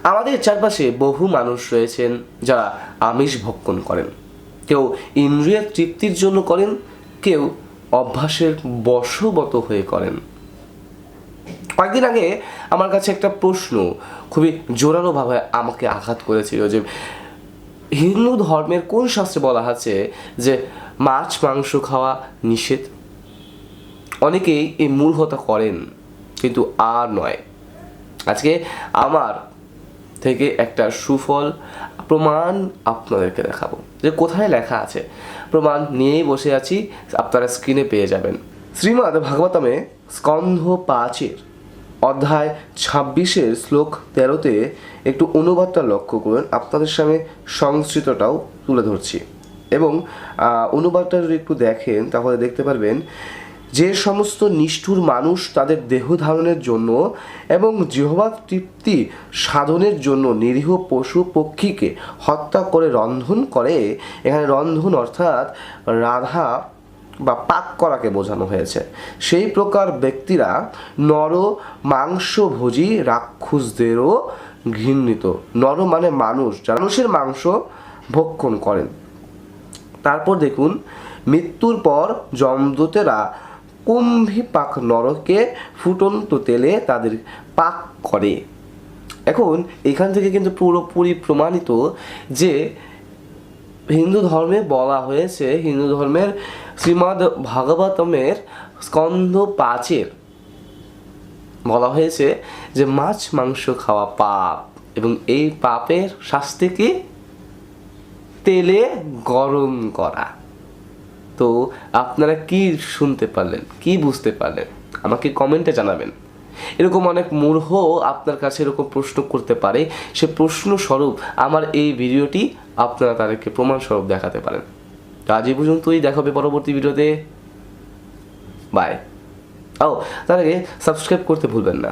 আমাদের চারপাশে বহু মানুষ রয়েছেন যারা আমিষ ভক্ষণ করেন। কেউ ইন্দ্রিয় তৃপ্তির জন্য করেন, কেউ অভ্যাসের বশবর্ত হয়ে করেন। কয়েকদিন আগে আমার কাছে একটা প্রশ্ন খুবই জোরালোভাবে আমাকে আঘাত করেছিল যে হিন্দু ধর্মের কোন শাস্ত্রে বলা আছে যে মাছ মাংস খাওয়া নিষেধ। অনেকেই এই মূর্খতা করেন, কিন্তু আর নয়। আজকে আমার থেকে একটা সুফল প্রমাণ আপনাদেরকে দেখাবো যে কোথায় লেখা আছে। প্রমাণ নিয়েই বসে আছি, আপনারা স্ক্রিনে পেয়ে যাবেন। শ্রীমদ্ ভাগবতমে স্কন্ধ 5 অধ্যায় 26 শ্লোক 13-তে একটু অনুবাদটা লক্ষ্য করুন। আপনাদের সামনে সংস্কৃতটাও তুলে ধরছি এবং অনুবাদটা যদি একটু দেখেন তাহলে দেখতে পারবেন যে সমস্ত নিষ্ঠুর মানুষ তাদের দেহ ধারণের জন্য এবং জিহ্বা তৃপ্তি সাধনের জন্য নিরীহ পশু পক্ষীকে হত্যা করে রন্ধন করে, এখানে রন্ধন অর্থাৎ রাধা বা পাক করাকে বোঝানো হয়েছে, সেই প্রকার ব্যক্তিরা নর মাংসভোজী রাক্ষসদেরও ঘৃণিত। নর মানে মানুষ, যারা মানুষের মাংস ভক্ষণ করেন। তারপর দেখুন, মৃত্যুর পর যমদূতেরা কুম্ভীপাক নরকে ফুটন্ত তেলে তাদের পাক করে। এখন এখান থেকে কিন্তু পুরোপুরি প্রমাণিত যে হিন্দু ধর্মে বলা হয়েছে, হিন্দু ধর্মের শ্রীমদ্ ভাগবতমের স্কন্ধ 5 বলা হয়েছে যে মাছ মাংস খাওয়া পাপ, এবং এই পাপের শাস্তি কি? তেলে গরম করা। তো আপনারা কি শুনতে পারলেন, কি বুঝতে পারলেন, আমাকে কমেন্টে জানাবেন। এরকম অনেক মূর্খ আপনার কাছে এরকম প্রশ্ন করতে পারে, সে প্রশ্ন স্বরূপ আমার এই ভিডিওটি আপনারা তাদেরকে প্রমাণ স্বরূপ দেখাতে পারেন। তো আজ এই পর্যন্তই, দেখা হবে পরবর্তী ভিডিওতে। বাই। তার আগে সাবস্ক্রাইব করতে ভুলবেন না।